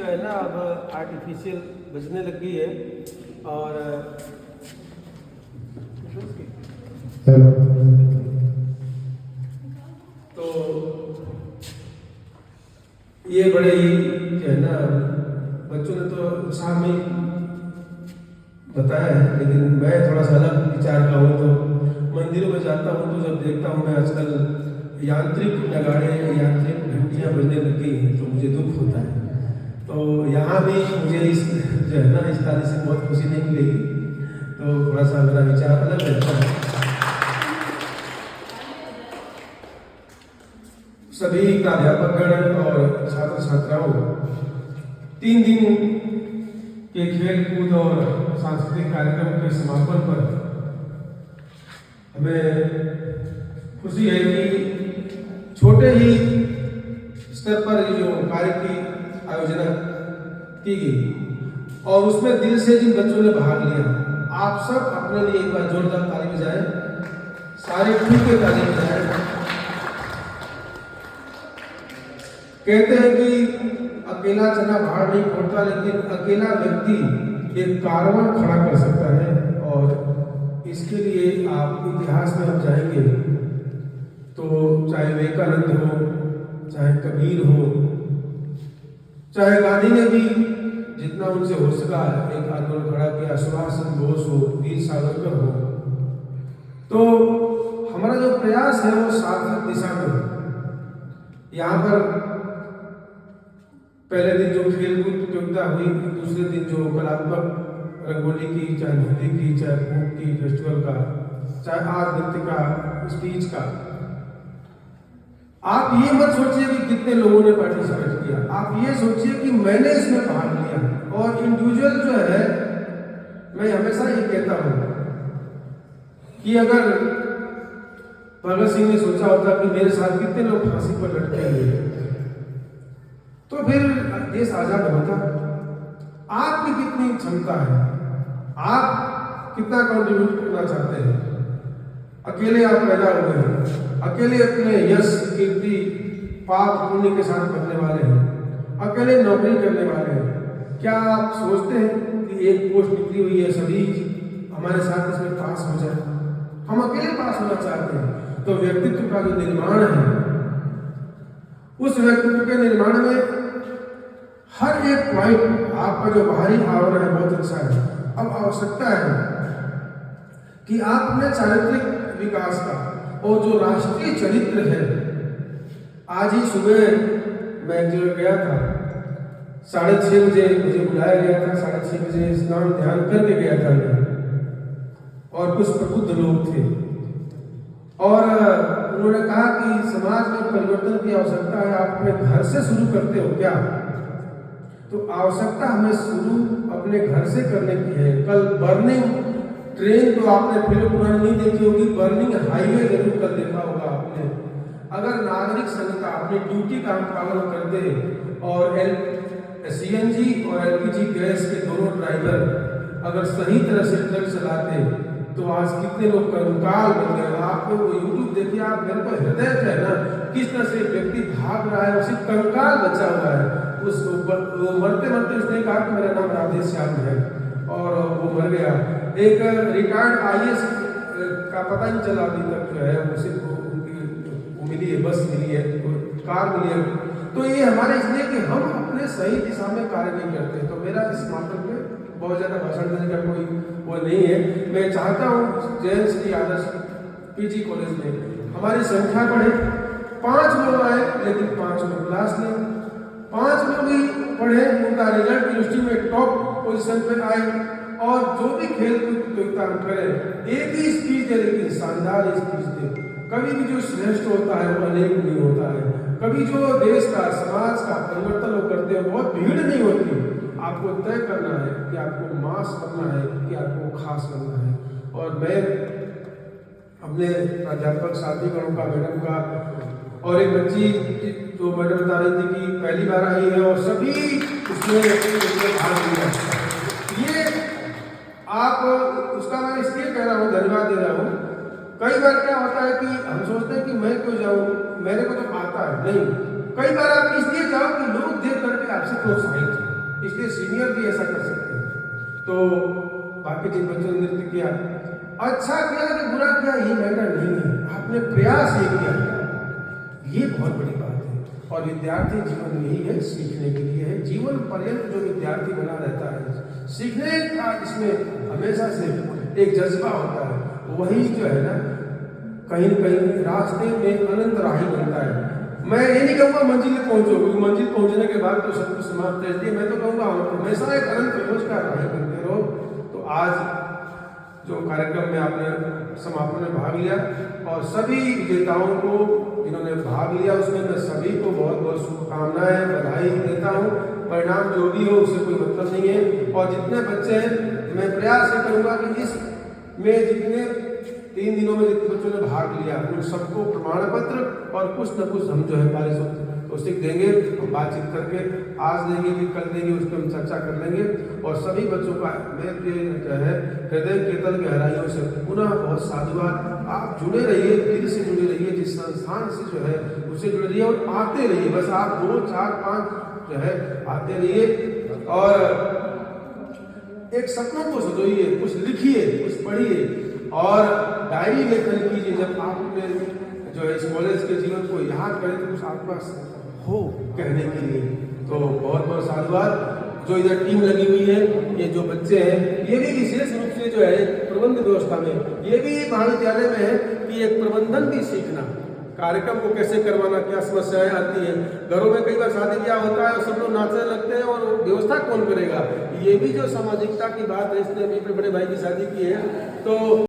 जो है ना अब आर्टिफिशियल बजने लगी है और तो ये बड़े ही जो है ना बच्चों ने तो उत्साह में बताया है, लेकिन मैं थोड़ा सा अलग विचार का हूँ। तो मंदिरों में जाता हूँ तो जब देखता हूँ मैं आजकल यांत्रिक नगाड़े यांत्रिक घंटियाँ बजने लगी हैं तो मुझे दुख होता है। तो यहाँ भी मुझे इस जो है ना इस तारीख से बहुत खुशी नहीं मिलेगी, तो थोड़ा सा मेरा विचार अलग रहता है। सभी प्राध्यापकगण और छात्र छात्राओं 3 दिन के खेल कूद और सांस्कृतिक कार्यक्रम के समापन पर हमें खुशी है कि छोटे ही स्तर पर जो कार्य की आयोजना की गई और उसमें दिल से जिन बच्चों ने भाग लिया, आप सब अपने लिए एक बार जोरदार ताली बजाएं, सारे खुल के ताली बजाएं। कहते हैं कि अकेला चना भाड़ नहीं फोड़ता, लेकिन अकेला व्यक्ति एक कारवां खड़ा कर सकता है। और इसके लिए आप इतिहास में आप जाएंगे तो चाहे विवेकानंद हो, चाहे कबीर हो, चाहे गांधी ने भी जितना उनसे हो सका एक आंदोलन खड़ा किया, सुभाष चंद्र बोस हो, वीर सावरकर हो, तो हमारा जो प्रयास है वो सार्थक दिशा में। यहाँ पर पहले दिन जो खेल कूद प्रतियोगिता हुई, दूसरे दिन जो कलात्मक रंगोली की, चाहे मेहंदी की, चाहे फोक की फेस्टिवल का, चाहे आज नृत्य का, स्पीच का, आप ये मत सोचिए कि कितने लोगों ने पार्टिसिपेट किया, आप ये सोचिए कि मैंने इसमें भाग लिया। और इंडिविजुअल जो है, मैं हमेशा ये कहता हूं कि अगर भगत सिंह ने सोचा होता कि मेरे साथ कितने लोग फांसी पर लटके हुए तो फिर देश आजाद होता। आपकी कितनी क्षमता है, आप कितना कंट्रीब्यूट करना चाहते हैं। अकेले आप पैदा हुए हैं, अकेले अपने यश कीर्ति पाप पुण्य के साथ बनने वाले हैं, अकेले नौकरी करने वाले हैं। क्या आप सोचते हैं कि एक पोस्ट निकली हुई है, सभी हमारे साथ इसमें पास हो जाए? हम अकेले पास होना चाहते हैं। तो व्यक्तित्व का जो निर्माण है, उस व्यक्तित्व के निर्माण में हर एक पॉइंट आपका जो बाहरी आवरण है बहुत अच्छा है। अब आवश्यकता है कि आप अपने चारित्रिक विकास का और जो राष्ट्रीय चरित्र है, आज ही सुबह मैं एक जगह गया था, 6:30 बजे मुझे बुलाया गया था, 6:30 बजे स्नान ध्यान करके गया था मैं, और कुछ प्रबुद्ध लोग थे और उन्होंने कहा कि समाज में परिवर्तन की आवश्यकता है, आप अपने घर से शुरू करते हो क्या? तो आवश्यकता हमें शुरू अपने घर से करने की है। कल बर्निंग ट्रेन तो आपने फिल्म पुरानी नहीं देखी होगी, बर्निंग हाईवे जरूर कर देखा होगा आपने। अगर नागरिक संहिता अपनी ड्यूटी का पालन करते और CNG और LPG गैस के दोनों ड्राइवर अगर सही तरह से ट्रक चलाते तो आज कितने लोग कंकाल बन गए। आप वो यूट्यूब देखिए, आप मेरे को हृदय है ना, किस तरह से व्यक्ति भाग रहा है, उसी कंकाल बचा हुआ है। उस मरते मरते उसने कहा कि मेरा नाम राधे श्याम है और वो मर गया। एक रिटायर्ड IAS का पता नहीं चला अभी तक जो है, उसे उनकी मिली है, बस मिली है, कार मिली है। तो ये हमारे इसलिए कि हम अपने सही दिशा में कार्य नहीं करते। तो मेरा इस माध्यम में बहुत ज़्यादा भाषण देने का कोई वो नहीं है। मैं चाहता हूँ जैन श्री आदर्श PG कॉलेज में हमारी संख्या बढ़े, 5 लोग आए लेकिन 5 लोग क्लास लें, 5 लोग ही पढ़े, उनका रिजल्ट यूनिवर्सिटी में टॉप पोजीशन पे आए और जो भी खेल कूद प्रतियोगिता करें एक ही स्पीच दे, लेकिन शानदार स्पीच दे। कभी भी जो श्रेष्ठ होता है वो अनेक नहीं होता है। कभी जो देश का समाज का परिवर्तन वो करते हैं, बहुत भीड़ नहीं होती। आपको तय करना है कि आपको मास करना है कि आपको खास करना है। और मैं अपने प्राध्यापक साथीगणों का, मैडम का, और एक बच्ची जो मैडम बता रही थी कि पहली बार आई है और सभी उसमें भाग लिया, ये आप उसका मैं इसलिए कह रहा हूँ, धन्यवाद दे रहा हूँ। कई बार क्या होता है कि हम सोचते हैं कि मैं क्यों जाऊँ, मेरे को तो आता है नहीं। कई बार आप इसलिए जाओ कि लोग देख करके आपसे प्रोत्साहित हो। इसलिए सीनियर भी ऐसा कर सकते हैं। तो बाकी जिन बच्चों ने नृत्य किया, अच्छा किया कि बुरा किया ये मैटर नहीं है, आपने प्रयास ये किया, ये बहुत बड़ी बात है। और विद्यार्थी जीवन में ही है, सीखने के लिए है, जीवन पर्यंत जो विद्यार्थी बना रहता है, सीखने का इसमें हमेशा से एक जज्बा होता है, वही जो है ना कहीं न कहीं रास्ते में अनंत राही बनता है। मैं ये नहीं कहूँगा मंजिल में पहुँचो, क्योंकि मंजिल पहुँचने के बाद तो सब कुछ समाप्त है, इसलिए मैं तो कहूँगा हमेशा एक अनंत खोज का राही बनते रहो। तो आज जो कार्यक्रम में आपने समापन में भाग लिया और सभी विजेताओं को जिन्होंने भाग लिया उसमें मैं सभी को बहुत बहुत शुभकामनाएं बधाई देता हूँ। परिणाम जो भी हो उससे कोई मतलब नहीं है। और जितने बच्चे हैं मैं प्रयास ये करूँगा कि इस में जितने 3 दिनों में जितने बच्चों ने भाग लिया उन सबको प्रमाण पत्र और कुछ न कुछ हम जो है पारितोषिक देंगे, हम बातचीत करके आज देंगे कि कल देंगे, उस पर हम चर्चा कर लेंगे। और सभी बच्चों का मेरे जो है हृदय के तल गहराइयों से पुनः बहुत साधुवाद। आप जुड़े रहिए, दिल से जुड़े रहिए, जिस संस्थान से जो है उससे जुड़े रहिए और आते रहिए। बस आप 2, 4, 5 जो है आते रहिए और एक सपनों को सजोइए, कुछ लिखिए, कुछ पढ़िए और डायरी लेखन कीजिए। जब आपने जो है इस कॉलेज के जीवन को याद करें तो कुछ आपके पास हो कहने के लिए। तो बहुत बहुत साधुवाद। जो इधर टीम लगी हुई है, ये जो बच्चे हैं, ये भी विशेष रूप से जो है प्रबंध व्यवस्था में, ये भी महाविद्यालय में है कि एक प्रबंधन भी सीखना, कार्यक्रम को कैसे करवाना, क्या समस्याएं आती हैं। घरों में कई बार शादी ब्याह होता है और सब लोग नाचने लगते हैं और व्यवस्था कौन करेगा। ये भी जो सामाजिकता की बात है, इसने अभी अपने बड़े भाई की शादी की है तो